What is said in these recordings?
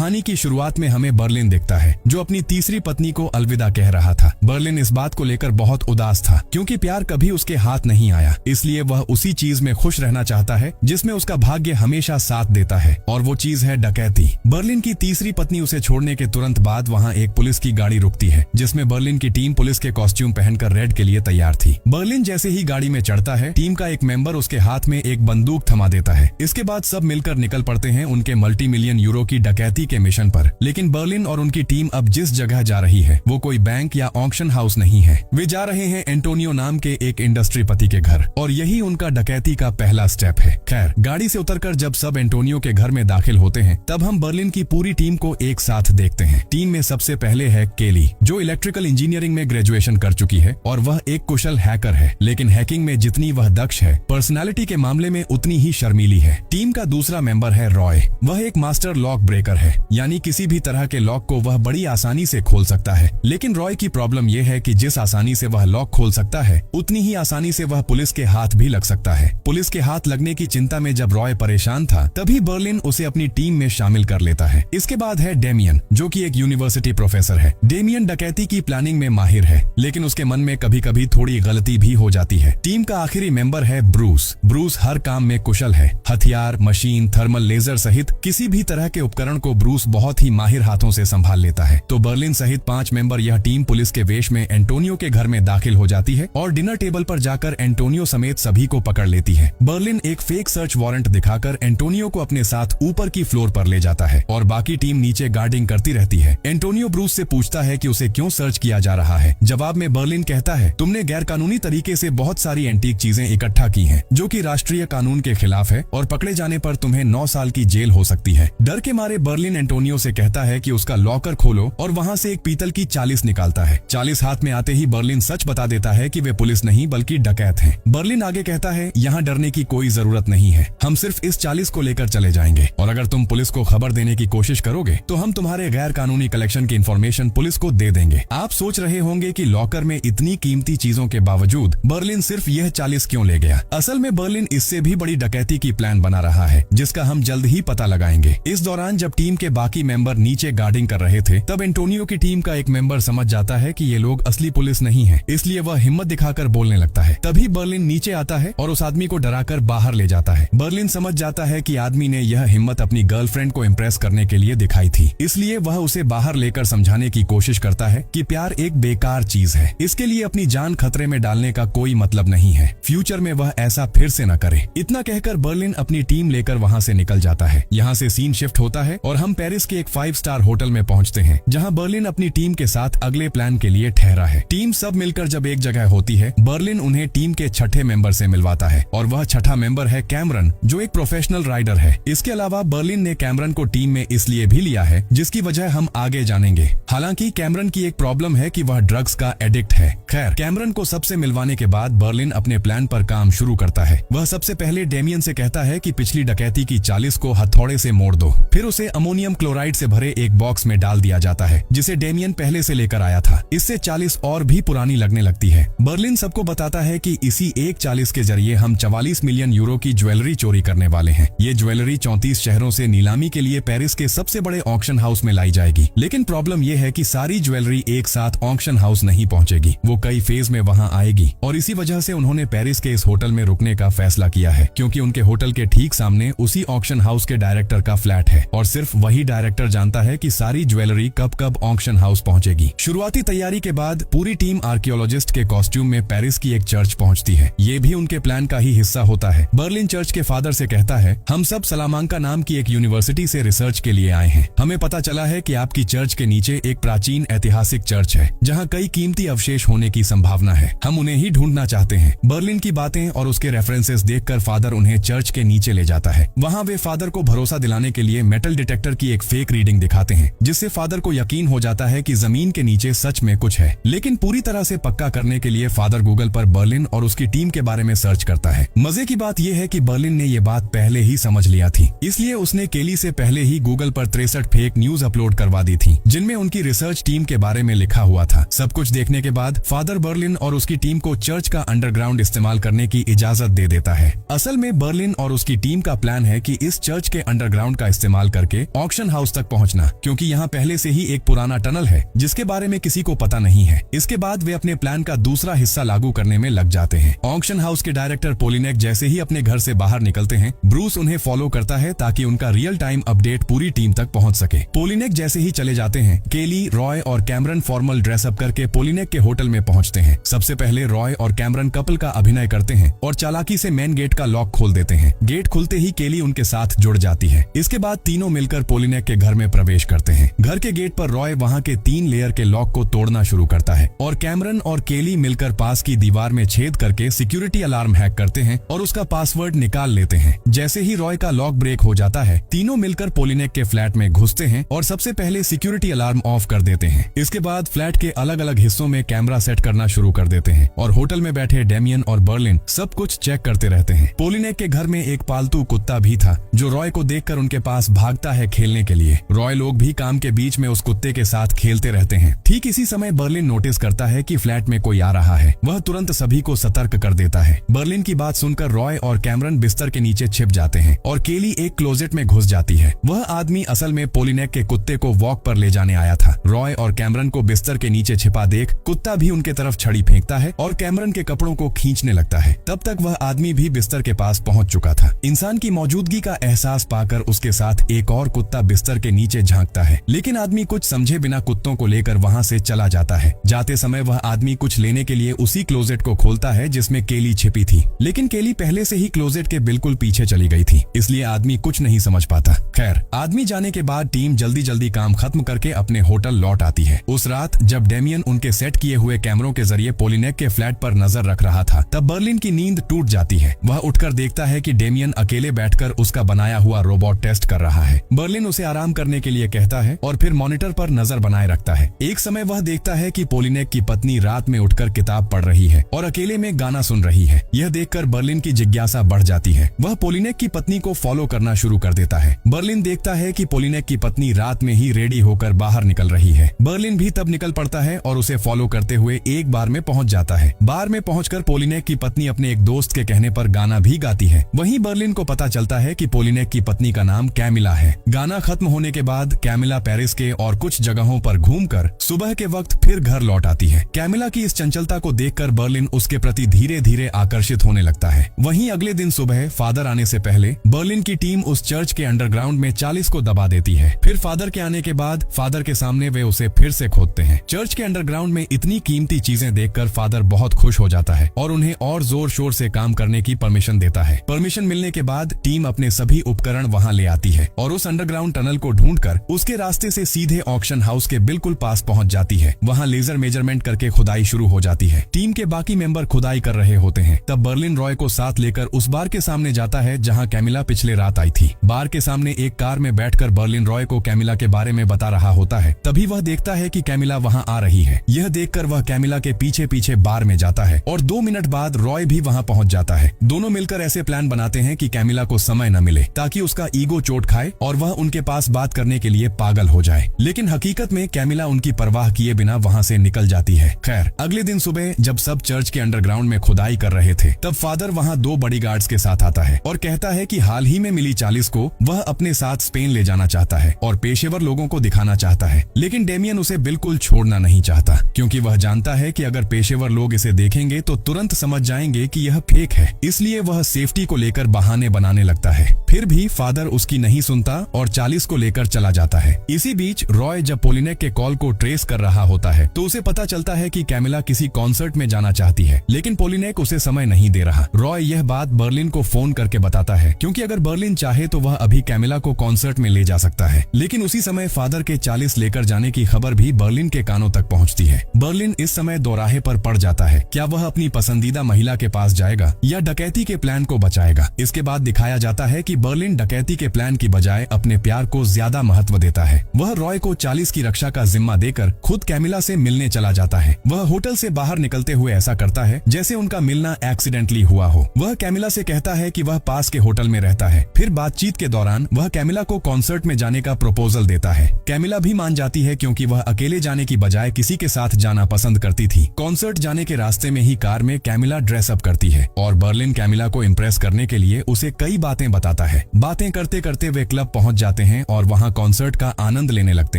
कहानी की शुरुआत में हमें बर्लिन दिखता है, जो अपनी तीसरी पत्नी को अलविदा कह रहा था। बर्लिन इस बात को लेकर बहुत उदास था, क्योंकि प्यार कभी उसके हाथ नहीं आया, इसलिए वह उसी चीज में खुश रहना चाहता है जिसमें उसका भाग्य हमेशा साथ देता है, और वो चीज है डकैती। बर्लिन की तीसरी पत्नी उसे छोड़ने के तुरंत बाद वहाँ एक पुलिस की गाड़ी रुकती है, जिसमें बर्लिन की टीम पुलिस के कॉस्ट्यूम पहनकर रेड के लिए तैयार थी। बर्लिन जैसे ही गाड़ी में चढ़ता है, टीम का एक मेंबर उसके हाथ में एक बंदूक थमा देता है। इसके बाद सब मिलकर निकल पड़ते हैं उनके मल्टी मिलियन यूरो की डकैती के मिशन पर। लेकिन बर्लिन और उनकी टीम अब जिस जगह जा रही है वो कोई बैंक या ऑक्शन हाउस नहीं है। वे जा रहे हैं एंटोनियो नाम के एक इंडस्ट्री पति के घर, और यही उनका डकैती का पहला स्टेप है। खैर, गाड़ी से उतरकर जब सब एंटोनियो के घर में दाखिल होते हैं, तब हम बर्लिन की पूरी टीम को एक साथ देखते हैं। टीम में सबसे पहले है केली, जो इलेक्ट्रिकल इंजीनियरिंग में ग्रेजुएशन कर चुकी है और वह एक कुशल हैकर है। लेकिन हैकिंग में जितनी वह दक्ष है, पर्सनालिटी के मामले में उतनी ही शर्मीली है। टीम का दूसरा मेंबर है रॉय। वह एक मास्टर लॉक ब्रेकर है, यानी किसी भी तरह के लॉक को वह बड़ी आसानी से खोल सकता है। लेकिन रॉय की प्रॉब्लम यह है कि जिस आसानी से वह लॉक खोल सकता है, उतनी ही आसानी से वह पुलिस के हाथ भी लग सकता है। पुलिस के हाथ लगने की चिंता में जब रॉय परेशान था, तभी बर्लिन उसे अपनी टीम में शामिल कर लेता है। इसके बाद है डेमियन, जो कि एक यूनिवर्सिटी प्रोफेसर है। डेमियन डकैती की प्लानिंग में माहिर है, लेकिन उसके मन में कभी कभी थोड़ी गलती भी हो जाती है। टीम का आखिरी मेंबर है ब्रूस। ब्रूस हर काम में कुशल है। हथियार, मशीन, थर्मल लेजर सहित किसी भी तरह के उपकरण को ब्रूस बहुत ही माहिर हाथों से संभाल लेता है। तो बर्लिन सहित 5 मेंबर यह टीम पुलिस के वेश में एंटोनियो के घर में दाखिल हो जाती है और डिनर टेबल पर जाकर एंटोनियो समेत सभी को पकड़ लेती है। बर्लिन एक फेक सर्च वारंट दिखाकर एंटोनियो को अपने साथ ऊपर की फ्लोर पर ले जाता है और बाकी टीम नीचे गार्डिंग करती रहती है। एंटोनियो ब्रूस से पूछता है कि उसे क्यों सर्च किया जा रहा है। जवाब में बर्लिन कहता है, तुमने गैर कानूनी तरीके से बहुत सारी एंटीक चीजें इकट्ठा की हैं, जो कि राष्ट्रीय कानून के खिलाफ है, और पकड़े जाने पर तुम्हें 9 साल की जेल हो सकती है। डर के मारे बर्लिन एंटोनियो से कहता है कि उसका लॉकर खोलो, और वहाँ से एक पीतल की 40 निकालता है। 40 हाथ में आते ही बर्लिन सच बता देता है कि वे पुलिस नहीं बल्कि डकैत हैं। बर्लिन आगे कहता है, यहाँ डरने की कोई जरूरत नहीं है, हम सिर्फ इस 40 को लेकर चले जाएंगे, और अगर तुम पुलिस को खबर देने की कोशिश करोगे तो हम तुम्हारे गैर कानूनी कलेक्शन की इंफॉर्मेशन पुलिस को दे देंगे। आप सोच रहे होंगे कि लॉकर में इतनी कीमती चीजों के बावजूद बर्लिन सिर्फ यह 40 क्यों ले गया। असल में बर्लिन इससे भी बड़ी डकैती की प्लान बना रहा है, जिसका हम जल्द ही पता लगाएंगे। इस दौरान जब टीम के बाकी मेंबर नीचे गार्डिंग कर रहे थे, तब एंटोनियो की टीम का एक मेंबर समझ जाता है कि ये लोग असली पुलिस नहीं है, इसलिए वह हिम्मत दिखाकर बोलने लगता है। तभी बर्लिन नीचे आता है और उस आदमी को डराकर बाहर ले जाता है। बर्लिन समझ जाता है कि आदमी ने यह हिम्मत अपनी गर्लफ्रेंड को इम्प्रेस करने के लिए दिखाई थी, इसलिए वह उसे बाहर लेकर समझाने की कोशिश करता है कि प्यार एक बेकार चीज है, इसके लिए अपनी जान खतरे में डालने का कोई मतलब नहीं है। फ्यूचर में वह ऐसा फिर से न करे। इतना कहकर बर्लिन अपनी टीम लेकर वहाँ से निकल जाता है। यहाँ से सीन शिफ्ट होता है और हम पेरिस के एक 5 स्टार होटल में पहुँचते हैं, जहाँ बर्लिन अपनी टीम के साथ अगले प्लान के लिए ठहरा है। टीम सब मिलकर जब एक जगह होती है, बर्लिन उन्हें टीम के छठे मेंबर से मिलवाता है, और वह छठा मेंबर है कैमरन, जो एक प्रोफेशनल राइडर है। इसके अलावा बर्लिन ने कैमरन को टीम में इसलिए भी लिया है, जिसकी वजह हम आगे जानेंगे। हालांकि कैमरन की एक प्रॉब्लम है कि वह ड्रग्स का एडिक्ट है। खैर, कैमरन को सबसे मिलवाने के बाद बर्लिन अपने प्लान पर काम शुरू करता है। वह सबसे पहले डेमियन से कहता है कि पिछली डकैती की 40 को हथौड़े से मोड़ दो। फिर उसे अमोनियम क्लोराइड से भरे एक बॉक्स में डाल दिया जाता है, जिसे डेमियन पहले से लेकर आया था। इससे 40 और भी पुरानी लगने लगती है। बर्लिन सबको बताता है कि इसी एक 40 के जरिए हम 44 मिलियन यूरो की ज्वेलरी चोरी करने वाले हैं। ये ज्वेलरी 34 शहरों से नीलामी के लिए पेरिस के सबसे बड़े ऑक्शन हाउस में लाई जाएगी। लेकिन प्रॉब्लम यह है कि सारी ज्वेलरी एक साथ ऑक्शन हाउस नहीं पहुंचेगी, वो कई फेज में वहां आएगी, और इसी वजह से उन्होंने पेरिस के इस होटल में रुकने का फैसला किया है, क्योंकि उनके होटल के ठीक सामने उसी ऑक्शन हाउस के डायरेक्टर का फ्लैट है, और सिर्फ वही डायरेक्टर जानता है कि सारी ज्वेलरी कब कब ऑक्शन हाउस पहुंचेगी। शुरुआती तैयारी के बाद पूरी टीम आर्कियोलॉजिस्ट के कॉस्ट्यूम में पेरिस की एक चर्च पहुंचती है। ये भी उनके प्लान का ही हिस्सा होता है। बर्लिन चर्च के फादर से कहता है, हम सब सलामांका नाम की एक यूनिवर्सिटी से रिसर्च के लिए आए हैं। हमें पता चला है कि आपकी चर्च के नीचे एक प्राचीन ऐतिहासिक चर्च है, जहाँ कई कीमती अवशेष होने की संभावना है। हम उन्हें ही ढूंढना चाहते हैं। बर्लिन की बातें और उसके रेफरेंसेस देखकर फादर उन्हें चर्च के नीचे ले जाता है। वहाँ वे फादर को भरोसा दिलाने के लिए मेटल डिटेक्टर की एक फेक रीडिंग दिखाते हैं, जिससे फादर को यकीन हो जाता है कि जमीन के नीचे सच में कुछ है। लेकिन पूरी तरह से पक्का करने के लिए फादर गूगल पर बर्लिन और उसकी टीम के बारे में सर्च करता है। मजे की बात यह है कि बर्लिन ने ये बात पहले ही समझ लिया थी, इसलिए उसने केली से पहले ही गूगल पर 63 फेक न्यूज अपलोड करवा दी थी, जिनमें उनकी रिसर्च टीम के बारे में लिखा हुआ था। सब कुछ देखने के बाद फादर बर्लिन और उसकी टीम को चर्च का अंडरग्राउंड इस्तेमाल करने की इजाजत दे देता है। असल में बर्लिन और उसकी टीम का प्लान है कि इस चर्च के अंडरग्राउंड का इस्तेमाल करके ऑक्शन हाउस तक पहुंचना, क्योंकि यहाँ पहले से ही एक पुराना टनल है जिसके बारे में किसी को पता नहीं है। इसके बाद वे अपने प्लान का दूसरा हिस्सा लागू करने में लग जाते हैं। ऑक्शन हाउस के डायरेक्टर पोलिनेक जैसे ही अपने घर से बाहर निकलते हैं, ब्रूस उन्हें फॉलो करता है ताकि उनका रियल टाइम अपडेट पूरी टीम तक पहुंच सके। पोलिनेक जैसे ही चले जाते हैं, केली, रॉय और कैमरन फॉर्मल ड्रेसअप करके पोलिनेक के होटल में पहुंचते हैं। सबसे पहले रॉय और कैमरन कपल का अभिनय करते हैं और चालाकी से मेन गेट का लॉक खोल देते हैं। गेट खुलते ही केली उनके साथ जुड़ जाती है। इसके बाद तीनों मिलकर पोलिनेक के घर में प्रवेश करते हैं। घर के गेट पर रॉय वहां के 3 लेयर के लॉक को तोड़ना शुरू करता है और कैमरन और केली मिलकर पास की दीवार में छेद करके सिक्योरिटी अलार्म हैक करते हैं और उसका पासवर्ड निकाल लेते हैं। जैसे ही रॉय का लॉक ब्रेक हो जाता है, तीनों मिलकर पोलिनेक के फ्लैट में घुसते हैं और सबसे पहले सिक्योरिटी अलार्म ऑफ कर देते हैं। इसके बाद फ्लैट के अलग अलग हिस्सों में कैमरा सेट करना शुरू कर देते हैं और होटल में बैठे डेमियन और बर्लिन सब कुछ चेक करते रहते हैं। पोलिनेक के घर में एक पालतू कुत्ता भी था जो रॉय को देखकर उनके पास भागता है खेलने के लिए। रॉय लोग भी काम के बीच में उस कुत्ते के साथ खेलते रहते हैं। ठीक इसी समय बर्लिन नोटिस करता है कि फ्लैट में कोई आ रहा है। वह तुरंत सभी को सतर्क कर देता है। बर्लिन की बात सुनकर रॉय और कैमरन बिस्तर के नीचे छिप जाते हैं और केली एक क्लोजेट में घुस जाती है। वह आदमी असल में पोलिनेक के कुत्ते को वॉक पर ले जाने आया था। रॉय और कैमरन को बिस्तर के नीचे छिपा देख कुत्ता भी उनके तरफ छड़ी फेंकता है और कैमरन के कपड़ों को खींचने लगता है। तब तक वह आदमी भी बिस्तर के पास पहुंच चुका था। इंसान की मौजूदगी का एहसास पाकर उसके साथ एक और कुत्ता बिस्तर के नीचे झांकता है, लेकिन आदमी कुछ समझे बिना कुत्तों को लेकर वहां से चला जाता है। जाते समय वह आदमी कुछ लेने के लिए उसी क्लोजेट को खोलता है जिसमें केली छिपी थी, लेकिन केली पहले से ही क्लोजेट के बिल्कुल पीछे चली गई थी, इसलिए आदमी कुछ नहीं समझ पाता। खैर, आदमी जाने के बाद टीम जल्दी जल्दी काम खत्म करके अपने होटल लौट आती है। उस रात जब डेमियन उनके सेट किए हुए कैमरों के जरिए पोलिनेक के फ्लैट पर नजर रख रहा था, तब बर्लिन की नींद टूट जाती है। वह उठकर देखता है कि डेमियन अकेले बैठकर उसका बनाया हुआ रोबोट टेस्ट कर रहा है। बर्लिन उसे आराम करने के लिए कहता है और फिर मॉनिटर पर नजर बनाए रखता है। एक समय वह देखता है कि पोलिनेक की पत्नी रात में उठकर किताब पढ़ रही है और अकेले में गाना सुन रही है। यह देखकर बर्लिन की जिज्ञासा बढ़ जाती है। वह पोलिनेक की पत्नी को फॉलो करना शुरू कर देता है। बर्लिन देखता है कि पोलिनेक की पत्नी रात में ही रेडी होकर बाहर निकल रही है। बर्लिन भी तब निकल पड़ता है और उसे फॉलो करते हुए एक बार में पहुंच जाता है। बार में पहुंचकर पोलिनेक की पत्नी अपने एक दोस्त के कहने पर गाना भी गाती है। वहीं बर्लिन को पता चलता है कि पोलिनेक की पत्नी का नाम कैमिला है। गाना खत्म होने के बाद कैमिला पेरिस के और कुछ जगहों पर घूमकर सुबह के वक्त फिर घर लौट आती है। कैमिला की इस चंचलता को देखकर बर्लिन उसके प्रति धीरे धीरे आकर्षित होने लगता है। वहीं अगले दिन सुबह फादर आने से पहले बर्लिन की टीम उस चर्च के अंडरग्राउंड में 40 को दबा देती है। फिर फादर के आने के बाद फादर के सामने वे उसे फिर से खोदते हैं। चर्च के अंडरग्राउंड में इतनी कीमती चीजें देखकर फादर बहुत खुश हो जाता है और उन्हें और जोर शोर से काम करने की परमिशन देता है। परमिशन मिलने के बाद टीम अपने सभी उपकरण वहां ले आती है और उस अंडरग्राउंड टनल को ढूंढकर उसके रास्ते से सीधे ऑक्शन हाउस के बिल्कुल पास पहुंच जाती है। वहां लेजर मेजरमेंट करके खुदाई शुरू हो जाती है। टीम के बाकी मेंबर खुदाई कर रहे होते हैं। तब बर्लिन रॉय को साथ लेकर उस बार के सामने जाता है जहां कैमिला पिछले रात आई थी। बार के सामने एक कार में बैठकर बर्लिन रॉय को कैमिला के बारे में बता रहा होता है। तभी वह देखता है कि कैमिला वहां आ रही है। यह देखकर वह कैमिला के पीछे पीछे बार में जाता है और 2 मिनट बाद रॉय भी वहां पहुंच जाता है। दोनों मिलकर ऐसे प्लान बनाते हैं कि कैमिला को समय न मिले ताकि उसका ईगो चोट खाए और वह उनके पास बात करने के लिए पागल हो जाए। लेकिन हकीकत में कैमिला उनकी परवाह किए बिना वहां से निकल जाती है। खैर, अगले दिन सुबह जब सब चर्च के अंडरग्राउंड में खुदाई कर रहे थे, तब फादर वहां 2 बॉडीगार्ड्स के साथ आता है और कहता है कि हाल ही में मिली 40 को वह अपने साथ स्पेन ले जाना चाहता है और पेशेवर लोगों को दिखाना चाहता है। लेकिन डेमियन उसे बिल्कुल छोड़ना नहीं चाहता, क्योंकि वह जानता है कि अगर पेशेवर लोग इसे देखेंगे तो तुरंत समझ जाएंगे कि यह फेक है। इसलिए वह सेफ्टी को लेकर बहाने बनाने लगता है। फिर भी फादर उसकी नहीं सुनता और 40 को लेकर चला जाता है। इसी बीच रॉय जब पोलिनेक के कॉल को ट्रेस कर रहा होता है तो उसे पता चलता है कि कैमिला किसी कॉन्सर्ट में जाना चाहती है, लेकिन पोलिनेक उसे समय नहीं दे रहा। रॉय यह बात बर्लिन को फोन करके बताता है, क्योंकि अगर बर्लिन चाहे तो वह अभी कैमिला को कॉन्सर्ट में ले जा सकता है। लेकिन उसी समय फादर के 40 लेकर जाने की खबर भी बर्लिन के कानों तक पहुंचती है। बर्लिन इस समय दोराहे पर पड़ जाता है। क्या वह अपनी पसंदीदा महिला के पास जाएगा या डकैती के प्लान को बचाएगा? इसके बाद दिखाया जाता है कि बर्लिन डकैती के प्लान की बजाय अपने प्यार को ज्यादा महत्व देता है। वह रॉय को 40 की रक्षा का जिम्मा देकर खुद कैमिला से मिलने चला जाता है। वह होटल से बाहर निकलते हुए ऐसा करता है जैसे उनका मिलना एक्सीडेंटली हुआ हो। वह कैमिला से कहता है कि वह पास के होटल में रहता है। फिर बातचीत के दौरान वह कैमिला को कॉन्सर्ट में जाने का प्रपोजल देता है। कैमिला भी मान जाती है, क्योंकि वह अकेले जाने की बजाय किसी के साथ जाना पसंद करती थी। कॉन्सर्ट जाने के रास्ते में ही कार में कैमिला ड्रेसअप करती है और बर्लिन कैमिला को इम्प्रेस करने के लिए उसे कई बातें बताता है। है। बातें करते करते वे क्लब पहुंच जाते हैं और वहां कॉन्सर्ट का आनंद लेने लगते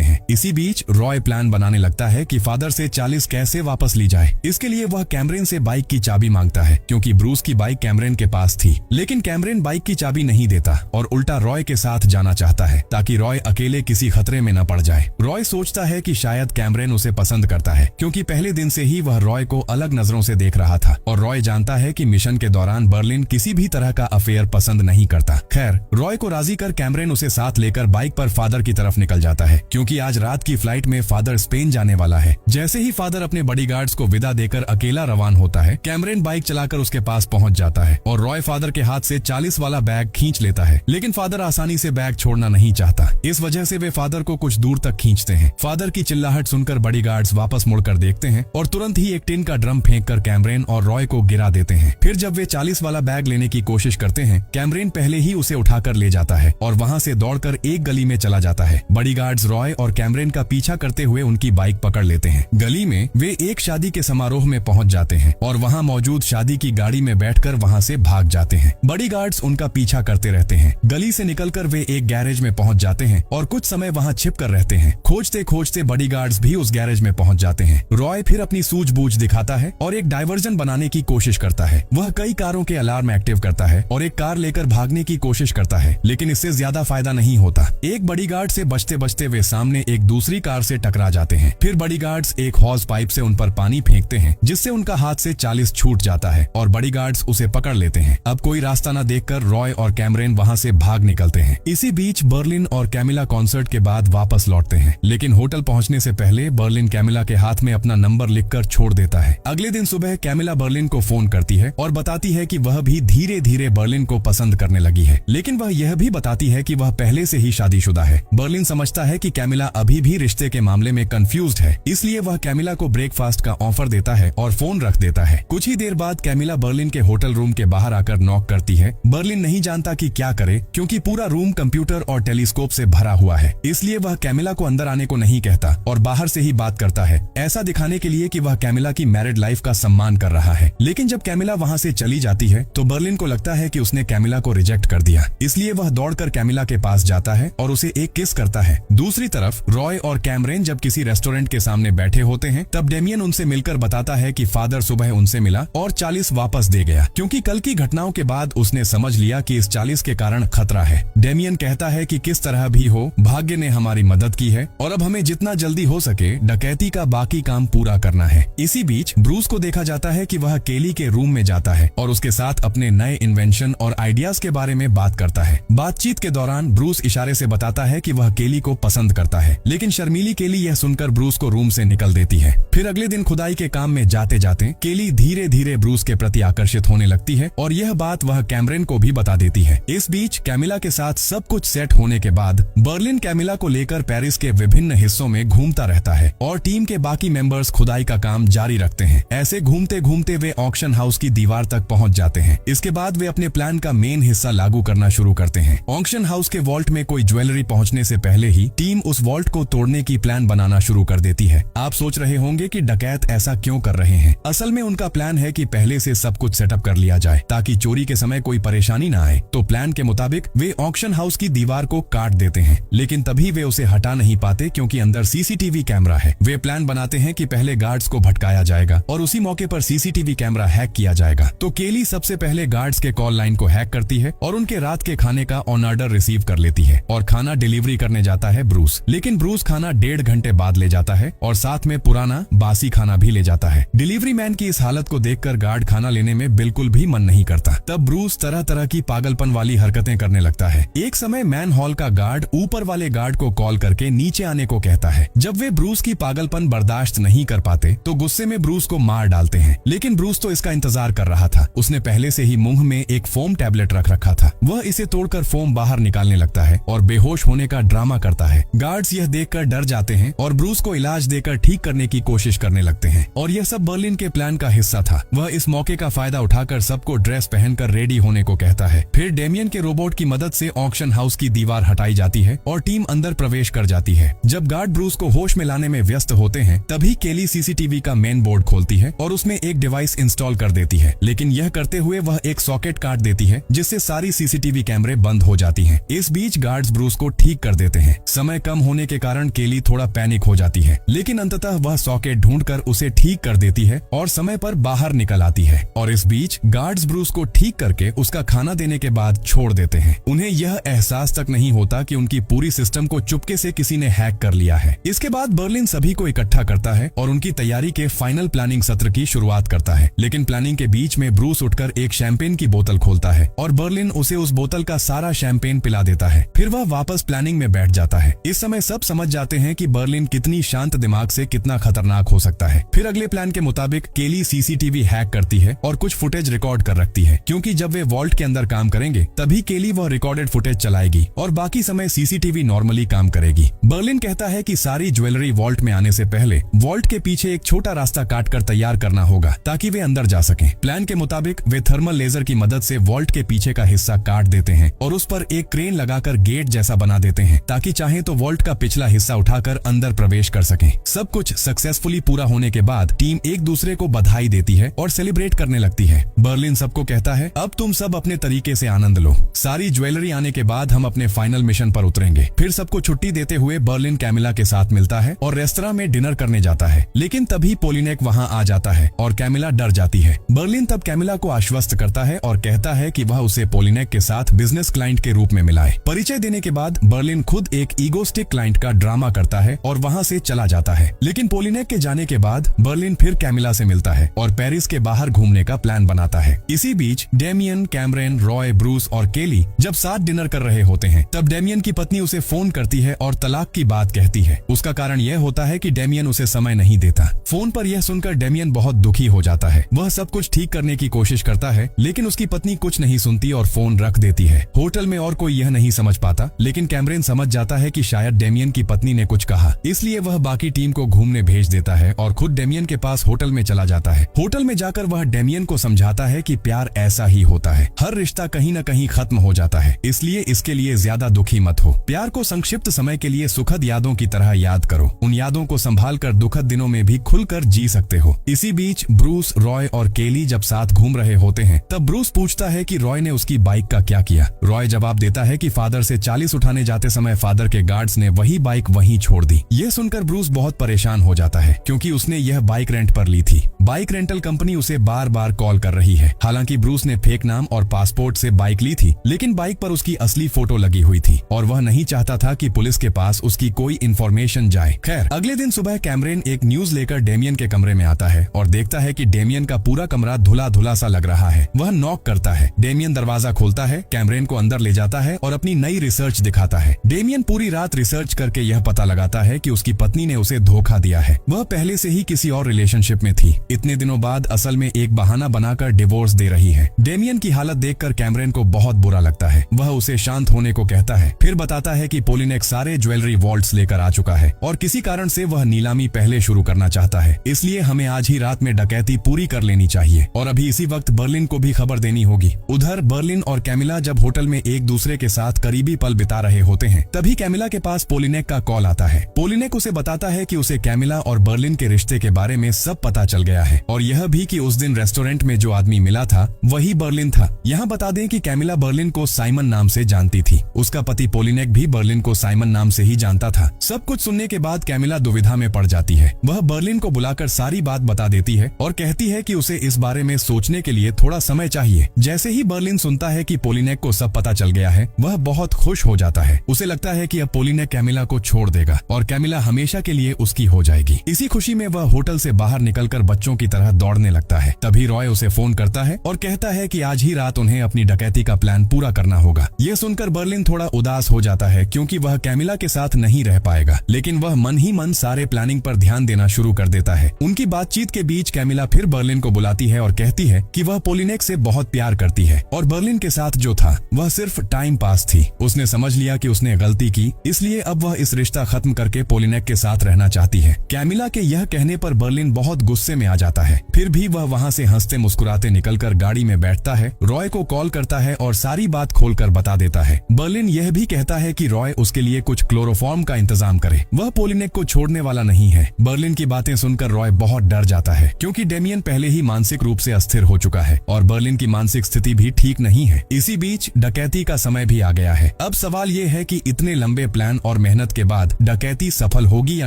हैं। इसी बीच रॉय प्लान बनाने लगता है कि फादर से 40 कैसे वापस ली जाए। इसके लिए वह कैमरेन से बाइक की चाबी मांगता है, क्योंकि ब्रूस की बाइक कैमरेन के पास थी। लेकिन कैमरेन बाइक की चाबी नहीं देता और उल्टा रॉय के साथ जाना चाहता है, ताकि रॉय अकेले किसी खतरे में न पड़ जाए। रॉय सोचता है कि शायद कैमरेन उसे पसंद करता है, क्योंकि पहले दिन से ही वह रॉय को अलग नजरों से देख रहा था। और रॉय जानता है कि मिशन के दौरान बर्लिन किसी भी तरह का अफेयर पसंद नहीं करता। खैर, रॉय को राजी कर कैमरेन उसे साथ लेकर बाइक पर फादर की तरफ निकल जाता है, क्योंकि आज रात की फ्लाइट में फादर स्पेन जाने वाला है। जैसे ही फादर अपने बॉडीगार्ड्स को विदा देकर अकेला रवान होता है, कैमरेन बाइक चलाकर उसके पास पहुंच जाता है और रॉय फादर के हाथ से 40 वाला बैग खींच लेता है। लेकिन फादर आसानी से बैग छोड़ना नहीं चाहता। इस वजह से वे फादर को कुछ दूर तक खींचते हैं। फादर की चिल्लाहट सुनकर बॉडीगार्ड्स वापस मुड़कर देखते हैं और तुरंत ही एक टिन का ड्रम फेंककर कैमरेन और रॉय को गिरा देते हैं। फिर जब वे 40 वाला बैग लेने की कोशिश करते हैं, कैमरेन पहले ही उसे उठाकर ले जाता है और वहां से दौड़कर एक गली में चला जाता है। बॉडीगार्ड्स रॉय और कैमरेन का पीछा करते हुए उनकी बाइक पकड़ लेते हैं। गली में वे एक शादी के समारोह में पहुंच जाते हैं और वहां मौजूद शादी की गाड़ी में बैठकर वहां से भाग जाते हैं। बॉडीगार्ड्स उनका पीछा करते रहते हैं। गली से निकलकर वे एक गैरेज में पहुंच जाते हैं और कुछ समय वहां छिप कर रहते हैं। खोजते खोजते बॉडीगार्ड्स भी उस गैरेज में पहुंच जाते हैं। रॉय फिर अपनी सूझबूझ दिखाता है और एक डायवर्जन बनाने की कोशिश करता है। वह कई कारों के अलार्म एक्टिव करता है और एक कार लेकर भागने की कोशिश करता है, लेकिन इससे ज्यादा फायदा नहीं होता। एक बॉडीगार्ड से बचते बचते वे सामने एक दूसरी कार से टकरा जाते हैं। फिर बॉडीगार्ड्स एक हॉज पाइप से उन पर पानी फेंकते हैं, जिससे उनका हाथ से 40 छूट जाता है और बॉडीगार्ड्स उसे पकड़ लेते हैं। अब कोई रास्ता न देखकर रॉय और कैमरेन वहां से भाग निकलते हैं। इसी बीच बर्लिन और कैमिला कॉन्सर्ट के बाद वापस लौटते हैं, लेकिन होटल पहुंचने से पहले बर्लिन कैमिला के हाथ में अपना नंबर लिखकर छोड़ देता है। अगले दिन सुबह कैमिला बर्लिन को फोन करती है और बताती है कि वह भी धीरे धीरे बर्लिन को पसंद करने लगी है, लेकिन वह यह भी बताती है कि वह पहले से ही शादीशुदा है। बर्लिन समझता है कि कैमिला अभी भी रिश्ते के मामले में कंफ्यूज्ड है, इसलिए वह कैमिला को ब्रेकफास्ट का ऑफर देता है और फोन रख देता है। कुछ ही देर बाद कैमिला बर्लिन के होटल रूम के बाहर आकर नॉक करती है। बर्लिन नहीं जानता कि क्या करे, क्योंकि पूरा रूम कंप्यूटर और टेलीस्कोप से भरा हुआ है, इसलिए वह कैमिला को अंदर आने को नहीं कहता और बाहर से ही बात करता है, ऐसा दिखाने के लिए कि वह कैमिला की मैरिड लाइफ का सम्मान कर रहा है। लेकिन जब कैमिला वहां से चली जाती है तो बर्लिन को लगता है कि उसने कैमिला को रिजेक्ट कर दिया, इसलिए वह दौड़कर कैमिला के पास जाता है और उसे एक किस करता है। दूसरी तरफ रॉय और कैमरेन जब किसी रेस्टोरेंट के सामने बैठे होते हैं, तब डेमियन उनसे मिलकर बताता है कि फादर सुबह उनसे मिला और 40 वापस दे गया, क्योंकि कल की घटनाओं के बाद उसने समझ लिया कि इस 40 के कारण खतरा है। डेमियन कहता है कि किस तरह भी हो, भाग्य ने हमारी मदद की है और अब हमें जितना जल्दी हो सके डकैती का बाकी काम पूरा करना है। इसी बीच ब्रूस को देखा जाता है कि वह केली के रूम में जाता है और उसके साथ अपने नए इन्वेंशन और आइडियाज के बारे में बात करता है। बातचीत के दौरान ब्रूस इशारे से बताता है कि वह केली को पसंद करता है, लेकिन शर्मीली केली यह सुनकर ब्रूस को रूम से निकल देती है। फिर अगले दिन खुदाई के काम में जाते जाते केली धीरे धीरे ब्रूस के प्रति आकर्षित होने लगती है और यह बात वह कैमरेन को भी बता देती है। इस बीच कैमिला के साथ सब कुछ सेट होने के बाद बर्लिन कैमिला को लेकर पेरिस के विभिन्न हिस्सों में घूमता रहता है और टीम के बाकी मेंबर्स खुदाई का काम जारी रखते हैं। ऐसे घूमते घूमते वे ऑक्शन हाउस की दीवार तक पहुंच जाते हैं। इसके बाद वे अपने प्लान का मेन हिस्सा लागू करना शुरू करते हैं। ऑक्शन हाउस के वॉल्ट में कोई ज्वेलरी पहुंचने से पहले ही टीम उस वॉल्ट को तोड़ने की प्लान बनाना शुरू कर देती है। आप सोच रहे होंगे कि डकैत ऐसा क्यों कर रहे हैं। असल में उनका प्लान है कि पहले से सब कुछ सेटअप कर लिया जाए ताकि चोरी के समय कोई परेशानी न आए। तो प्लान के मुताबिक वे ऑक्शन हाउस की दीवार को काट देते हैं, लेकिन तभी वे उसे हटा नहीं पाते क्योंकि अंदर सीसीटीवी कैमरा है। वे प्लान बनाते हैं कि पहले गार्ड्स को भटकाया जाएगा और उसी मौके पर सीसीटीवी कैमरा हैक किया जाएगा। तो केली सबसे पहले गार्ड्स के कॉल लाइन को हैक करती है और उनके रात के खाने का ऑन ऑर्डर रिसीव कर लेती है और खाना डिलीवरी करने जाता है ब्रूस। लेकिन ब्रूस खाना 1.5 घंटे बाद ले जाता है और साथ में पुराना बासी खाना भी ले जाता है। डिलीवरी मैन की इस हालत को देखकर गार्ड खाना लेने में बिल्कुल भी मन नहीं करता। तब ब्रूस तरह तरह की पागलपन वाली हरकतें करने लगता है। एक समय मैन हॉल का गार्ड ऊपर वाले गार्ड को कॉल करके नीचे आने को कहता है। जब वे ब्रूस की पागलपन बर्दाश्त नहीं कर पाते तो गुस्से में ब्रूस को मार डालते हैं, लेकिन ब्रूस तो इसका इंतजार कर रहा था। उसने पहले से ही मुंह में एक फोम टैबलेट रख रखा था। वह इसे तोड़कर फोम बाहर निकालने लगता है और बेहोश होने का ड्रामा करता है। गार्ड्स यह देखकर डर जाते हैं और ब्रूस को इलाज देकर ठीक करने की कोशिश करने लगते हैं और यह सब बर्लिन के प्लान का हिस्सा था। वह इस मौके का फायदा उठाकर सबको ड्रेस पहनकर रेडी होने को कहता है। फिर डेमियन के रोबोट की मदद से ऑक्शन हाउस की दीवार हटाई जाती है और टीम अंदर प्रवेश कर जाती है। जब गार्ड ब्रूस को होश में लाने में व्यस्त होते हैं, तभी केली सीसीटीवी का मेन बोर्ड खोलती है और उसमें एक डिवाइस इंस्टॉल कर देती है, लेकिन यह करते हुए वह एक सॉकेट काट देती है जिससे सारी सीसीटीवी सीसीटीवी कैमरे बंद हो जाती हैं। इस बीच गार्ड्स ब्रूस को ठीक कर देते हैं। समय कम होने के कारण केली थोड़ा पैनिक हो जाती है, लेकिन अंततः वह सॉकेट ढूंढकर उसे ठीक कर देती है और समय पर बाहर निकल आती है। और इस बीच गार्ड्स ब्रूस को ठीक करके उसका खाना देने के बाद छोड़ देते हैं। उन्हें यह एहसास तक नहीं होता कि उनकी पूरी सिस्टम को चुपके से किसी ने हैक कर लिया है। इसके बाद बर्लिन सभी को इकट्ठा करता है और उनकी तैयारी के फाइनल प्लानिंग सत्र की शुरुआत करता है। लेकिन प्लानिंग के बीच में ब्रूस उठकर एक शैंपेन की बोतल खोलता है और बर्लिन उसे उस बोतल का सारा शैंपेन पिला देता है। फिर वह वापस प्लानिंग में बैठ जाता है। इस समय सब समझ जाते हैं कि बर्लिन कितनी शांत दिमाग से कितना खतरनाक हो सकता है। फिर अगले प्लान के मुताबिक केली सीसीटीवी हैक करती है और कुछ फुटेज रिकॉर्ड कर रखती है, क्योंकि जब वे वॉल्ट के अंदर काम करेंगे तभी केली वह रिकॉर्डेड फुटेज चलाएगी और बाकी समय सीसीटीवी नॉर्मली काम करेगी। बर्लिन कहता है कि सारी ज्वेलरी वॉल्ट में आने से पहले वॉल्ट के पीछे एक छोटा रास्ता काटकर तैयार करना होगा ताकि वे अंदर जा सकें। प्लान के मुताबिक वे थर्मल लेजर की मदद से वॉल्ट के पीछे का हिस्सा काट देते हैं और उस पर एक क्रेन लगाकर गेट जैसा बना देते हैं ताकि चाहे तो वॉल्ट का पिछला हिस्सा उठाकर अंदर प्रवेश कर सकें। सब कुछ सक्सेसफुली पूरा होने के बाद टीम एक दूसरे को बधाई देती है और सेलिब्रेट करने लगती है। बर्लिन सबको कहता है, अब तुम सब अपने तरीके से आनंद लो। सारी ज्वेलरी आने के बाद हम अपने फाइनल मिशन पर उतरेंगे। फिर सबको छुट्टी देते हुए बर्लिन कैमिला के साथ मिलता है और रेस्तरां में डिनर करने जाता है, लेकिन तभी पोलिनेक वहां आ जाता है और कैमिला डर जाती है। बर्लिन तब कैमिला को आश्वस्त करता है और कहता है कि वह उसे पोलिनेक के साथ बिजनेस क्लाइंट के रूप में मिलाए। परिचय देने के बाद बर्लिन खुद एक ईगोस्टिक क्लाइंट का ड्रामा करता है और वहां से चला जाता है। लेकिन पोलिनेक के जाने के बाद बर्लिन फिर कैमिला से मिलता है और पेरिस के बाहर घूमने का प्लान बनाता है। इसी बीच डेमियन, कैमरन, रॉय, ब्रूस और केली जब साथ डिनर कर रहे होते हैं तब डेमियन की पत्नी उसे फोन करती है और तलाक की बात कहती है। उसका कारण यह होता है कि डेमियन उसे समय नहीं देता। फोन पर यह सुनकर डेमियन बहुत दुखी हो जाता है। वह सब कुछ ठीक करने की कोशिश करता है, लेकिन उसकी पत्नी कुछ नहीं सुनती और फोन रख देती है। होटल में और कोई यह नहीं समझ पाता, लेकिन कैमरन समझ जाता है कि शायद डेमियन की पत्नी ने कुछ कहा, इसलिए वह बाकी टीम को घूमने भेज देता है और खुद डेमियन के पास होटल में चला जाता है। होटल में जाकर वह डेमियन को समझाता है कि प्यार ऐसा ही होता है, हर रिश्ता कहीं न कहीं खत्म हो जाता है, इसलिए इसके लिए ज्यादा दुखी मत हो। प्यार को संक्षिप्त समय के लिए सुखद यादों की तरह याद करो। उन यादों को संभाल कर दुखद दिनों में भी खुलकर जी सकते हो। इसी बीच ब्रूस, रॉय और केली जब साथ घूम रहे होते हैं तब ब्रूस पूछता है कि रॉय ने उसकी बाइक का क्या किया। रॉय जवाब देता है कि फादर से 40 उठाने जाते समय फादर के गार्ड्स ने वही बाइक वहीं छोड़ दी। यह सुनकर ब्रूस बहुत परेशान हो जाता है, क्योंकि उसने यह बाइक रेंट पर ली थी। बाइक रेंटल कंपनी उसे बार बार कॉल कर रही है। हालांकि ब्रूस ने फेक नाम और पासपोर्ट से बाइक ली थी, लेकिन बाइक पर उसकी असली फोटो लगी हुई थी और वह नहीं चाहता था कि पुलिस के पास उसकी कोई इंफॉर्मेशन जाए। खैर, अगले दिन सुबह कैमरन एक न्यूज लेकर डेमियन के कमरे में आता है और देखता है कि डेमियन का पूरा कमरा धुला धुला सा लग रहा है। वह नॉक करता है। डेमियन दरवाजा खोलता है, कैमरन को अंदर ले जाता है और अपनी नई रिसर्च दिखाता है। डेमियन पूरी रात रिसर्च करके यह पता लगाता है कि उसकी पत्नी ने उसे धोखा दिया है। वह पहले से ही किसी और रिलेशनशिप में थी। इतने दिनों बाद असल में एक बहाना बनाकर डिवोर्स दे रही है। डेमियन की हालत देखकर कैमरन को बहुत बुरा लगता है। वह उसे शांत होने को कहता है, फिर बताता है कि पोलिनेक सारे ज्वेलरी वॉल्ट्स लेकर आ चुका है और किसी कारण से वह नीलामी पहले शुरू करना चाहता है, इसलिए हमें आज ही रात में डकैती पूरी कर लेनी चाहिए और अभी इसी वक्त बर्लिन को भी खबर देनी होगी। उधर बर्लिन और कैमिला जब होटल में एक दूसरे के साथ करीबी पल बिता रहे होते हैं तभी कैमिला के पास पोलिनेक का कॉल आता है। पोलिनेक उसे बताता है कि उसे कैमिला और बर्लिन के रिश्ते के बारे में सब पता चल गया है और यह भी कि उस दिन रेस्टोरेंट में जो आदमी मिला था वही बर्लिन था। यहाँ बता दें कि कैमिला बर्लिन को साइमन नाम से जानती थी। उसका पति पोलिनेक भी बर्लिन को साइमन नाम से ही जानता था। सब कुछ सुनने के बाद कैमिला दुविधा में पड़ जाती है। वह बर्लिन को बुलाकर सारी बात बता देती है और कहती है कि उसे इस बारे में सोचने के लिए थोड़ा समय चाहिए। जैसे ही बर्लिन सुनता है कि पोलिनेक को सब पता चल गया है, वह बहुत खुश हो जाता है। उसे लगता है कि अब पोलिनेक कैमिला को छोड़ देगा और कैमिला हमेशा के लिए उसकी हो जाएगी। इसी खुशी में वह होटल से बाहर निकलकर बच्चों की तरह दौड़ने लगता है। तभी रॉय उसे फोन करता है और कहता है कि आज ही रात उन्हें अपनी डकैती का प्लान पूरा करना होगा। यह सुनकर बर्लिन थोड़ा उदास हो जाता है, क्योंकि वह कैमिला के साथ नहीं रह पाएगा, लेकिन वह मन ही मन सारे प्लानिंग पर ध्यान देना शुरू कर देता है। उनकी बातचीत के बीच कैमिला फिर बर्लिन को बुलाती है और कहती है कि वह पोलिनेक से बहुत प्यार करती है और बर्लिन के साथ जो था वह सिर्फ टाइम पास थी। उसने समझ लिया कि उसने गलती की, इसलिए अब वह इस रिश्ता खत्म करके पोलिनेक के साथ रहना चाहती है। कैमिला के यह कहने पर बर्लिन बहुत गुस्से में आ जाता है। फिर भी वह वहां से हंसते मुस्कुराते निकलकर गाड़ी में बैठता है, रॉय को कॉल करता है और सारी बात खोलकर बता देता है। बर्लिन यह भी कहता है कि रॉय उसके लिए कुछ क्लोरोफॉर्म का इंतजाम करे, वह पोलिनेक को छोड़ने वाला नहीं है। बर्लिन की बातें सुनकर रॉय बहुत डर जाता है, क्योंकि डेमियन पहले ही मानसिक रूप से अस्थिर हो चुका है और बर्लिन की मानसिक स्थिति भी ठीक नहीं है। इसी बीच डकैती का समय भी आ गया है। अब सवाल ये है कि इतने लंबे प्लान और मेहनत के बाद डकैती सफल होगी या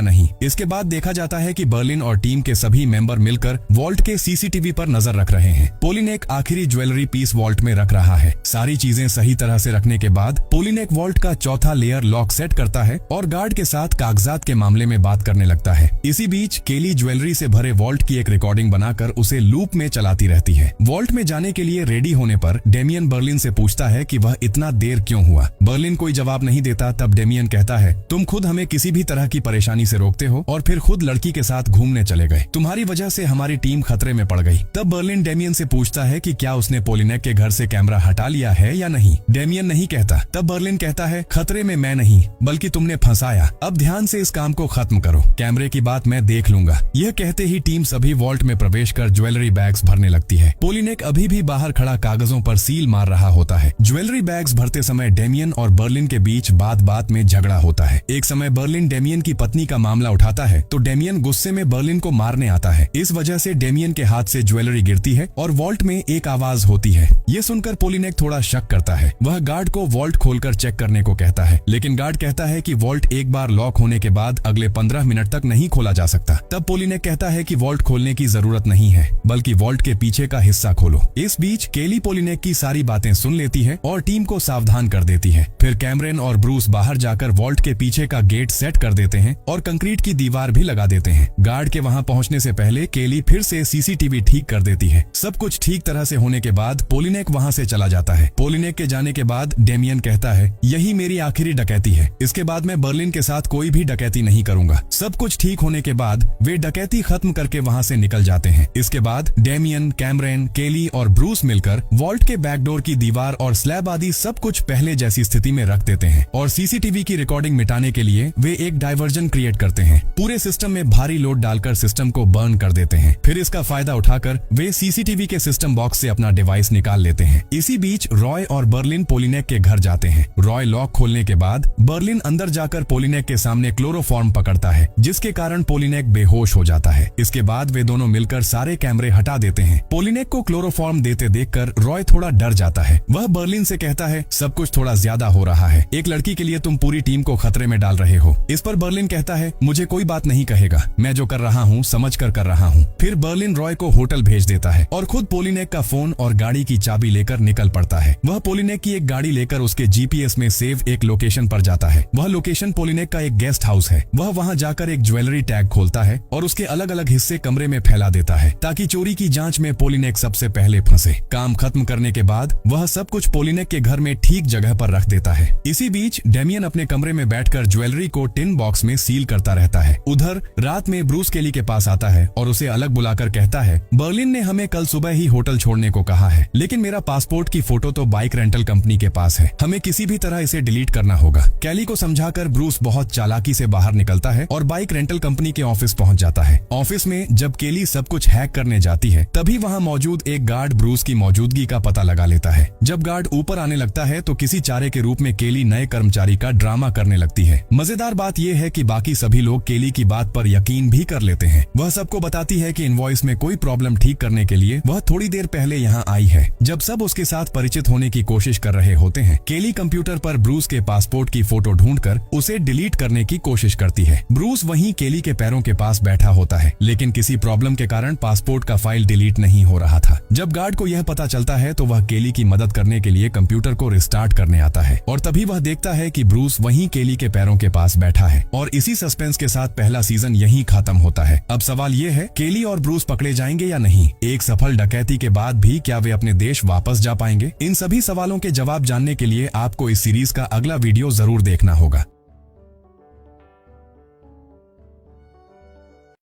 नहीं। इसके बाद देखा जाता है कि बर्लिन और टीम के सभी मेंबर मिलकर वॉल्ट के सीसीटीवी पर नजर रख रहे हैं। पोलिनेक आखिरी ज्वेलरी पीस वॉल्ट में रख रहा है। सारी चीजें सही तरह से रखने के बाद पोलिनेक वॉल्ट का चौथा लेयर लॉक सेट करता है और गार्ड के साथ कागजात के मामले में बात करने लगता है। इसी बीच केली ज्वेलरी से भरे वॉल्ट की एक रिकॉर्डिंग बनाकर उसे लूप में चलाती रहती है। वॉल्ट में जाने के लिए रेडी होने पर डेमियन बर्लिन से पूछता है कि वह इतना देर क्यों हुआ। बर्लिन कोई जवाब नहीं देता। तब डेमियन कहता है, तुम खुद हमें किसी भी तरह की परेशानी से रोकते हो और फिर खुद लड़की के साथ घूमने चले गए। तुम्हारी वजह से हमारी टीम खतरे में पड़ गई। तब बर्लिन डेमियन से पूछता है कि क्या उसने पोलिनेक के घर से कैमरा हटा लिया है या नहीं। डेमियन नहीं कहता। तब बर्लिन कहता है, खतरे में मैं नहीं बल्कि तुमने फंसाया। अब ध्यान से इस काम को खत्म करो, कैमरे की बात मैं देख लूंगा। यह कहते ही टीम सभी वॉल्ट में प्रवेश कर ज्वेलरी बैग्स भरने लगती है। पोलिनेक अभी भी बाहर खड़ा कागजों पर सील मार रहा होता है। ज्वेलरी बैग्स भरते समय डेमियन और बर्लिन के बीच बात बात में झगड़ा होता है। एक समय बर्लिन डेमियन की पत्नी का मामला उठाता है तो डेमियन गुस्से में बर्लिन को मारने आता है। इस वजह से डेमियन के हाथ से ज्वेलरी गिरती है और वॉल्ट में एक आवाज होती है। ये सुनकर पोलिनेक थोड़ा शक करता है। वह गार्ड को वॉल्ट खोलकर चेक करने को कहता है, लेकिन गार्ड कहता है कि वॉल्ट एक बार लॉक होने के बाद अगले 15 मिनट तक नहीं खोला जा सकता। तब पोलिनेक कहता है कि वॉल्ट खोलने की जरूरत नहीं है, बल्कि वॉल्ट के पीछे का हिस्सा खोलो। इस बीच केली पोलिनेक की सारी बातें सुन लेती है और टीम को सावधान कर देती है। फिर कैमरन और ब्रूस बाहर जाकर वॉल्ट के पीछे का गेट सेट कर देते हैं और कंक्रीट की दीवार भी लगा देते हैं। गार्ड के वहां पहुंचने से पहले केली फिर से सीसीटीवी ठीक कर देती है। सब कुछ ठीक तरह से होने के बाद पोलिनेक वहां से चला जाता है। पोलिनेक के जाने के बाद डेमियन कहता है, यही मेरी आखिरी डकैती है। इसके बाद मैं बर्लिन के साथ कोई भी डकैती नहीं करूंगा। सब कुछ ठीक होने के बाद वे डकैती खत्म करके वहां से निकल जाते हैं। इसके बाद डेमियन, कैमरन, केली और ब्रूस मिलकर वॉल्ट के बैकडोर की दीवार और स्लैब आदि सब कुछ पहले जैसी स्थिति में रख देते हैं और सीसीटीवी की रिकॉर्डिंग मिटाने के लिए वे एक डायवर्जन क्रिएट करते हैं। पूरे सिस्टम में भारी लोड डालकर सिस्टम को बर्न कर देते हैं। फिर इसका फायदा उठाकर वे सीसीटीवी के सिस्टम बॉक्स से अपना डिवाइस निकाल लेते हैं। इसी बीच रॉय और बर्लिन पोलिनेक के घर जाते हैं। रॉय लॉक खोलने के बाद बर्लिन अंदर जाकर पोलिनेक के सामने क्लोरोफॉर्म पकड़ता है, जिसके कारण पोलिनेक बेहोश हो जाता है। इसके बाद वे दोनों मिलकर सारे कैमरे हटा देते हैं। पोलिनेक को क्लोरोफॉर्म देते देखकर रॉय थोड़ा डर जाता है। वह बर्लिन से कहता है, सब कुछ थोड़ा ज्यादा हो रहा है। एक लड़की के लिए तुम पूरी टीम को खतरे में डाल रहे हो। इस पर बर्लिन कहता है, मुझे कोई बात नहीं कहेगा, मैं जो कर रहा हूँ समझ कर रहा हूँ। फिर बर्लिन रॉय को होटल भेज देता है और खुद पोलिनेक का फोन और गाड़ी की चाबी लेकर निकल पड़ता है। वह पोलिनेक की एक गाड़ी लेकर उसके जीपीएस में सेव एक लोकेशन पर जाता है। वह लोकेशन पोलिनेक का एक गेस्ट हाउस है। वह वहां जाकर एक ज्वेलरी टैग खोलता है और उसके अलग अलग हिस्से कमरे में फैला देता है, ताकि चोरी की जांच में पोलिनेक सबसे पहले फंसे। काम खत्म करने के बाद वह सब कुछ पोलिनेक के घर में ठीक जगह पर रख देता है। इसी बीच डेमियन अपने कमरे में बैठकर ज्वेलरी को टिन बॉक्स में सील करता रहता है। उधर रात में ब्रूस केली के पास आता है और उसे अलग बुलाकर कहता है, बर्लिन ने हमें कल सुबह ही होटल छोड़ने को कहा है, लेकिन मेरा पासपोर्ट की फोटो तो बाइक रेंटल कंपनी के पास है, हमें किसी भी तरह इसे डिलीट करना होगा। केली को समझाकर ब्रूस बहुत चालाकी से बाहर निकलता है और बाइक रेंटल कंपनी के ऑफिस पहुंच जाता है। ऑफिस में जब केली सब कुछ हैक करने जाती है, तभी वहां मौजूद एक गार्ड ब्रूस की मौजूदगी का पता लगा लेता है। जब गार्ड ऊपर आने लगता है तो किसी चारे के रूप में केली नए कर्मचारी का ड्रामा करने लगती है। मजेदार बात यह है कि बाकी सभी लोग केली की बात पर यकीन भी कर लेते हैं। वह सबको बताती है कि इनवॉइस में कोई प्रॉब्लम ठीक करने के लिए वह थोड़ी देर पहले यहाँ आई है। जब सब उसके साथ परिचित होने की कोशिश कर रहे होते हैं, केली कंप्यूटर पर ब्रूस के पासपोर्ट की फोटो ढूंढकर उसे डिलीट करने की कोशिश करती है। ब्रूस वहीं केली के पैरों के पास बैठा होता है, लेकिन किसी प्रॉब्लम के कारण पासपोर्ट का फाइल डिलीट नहीं हो रहा था। जब गार्ड को यह पता चलता है तो वह केली की मदद करने के लिए कंप्यूटर को रिस्टार्ट करने आता है और तभी वह देखता है कि ब्रूस वहीं केली के पैरों के पास बैठा है। और इसी सस्पेंस के साथ पहला सीजन यहीं खत्म होता है। अब सवाल ये है, केली और ब्रूस पकड़े जाएंगे या नहीं? एक सफल डकैती के बाद भी क्या वे अपने देश वापस जा पाएंगे? इन सभी सवालों के जवाब जानने के लिए आपको इस सीरीज का अगला वीडियो जरूर देखना होगा।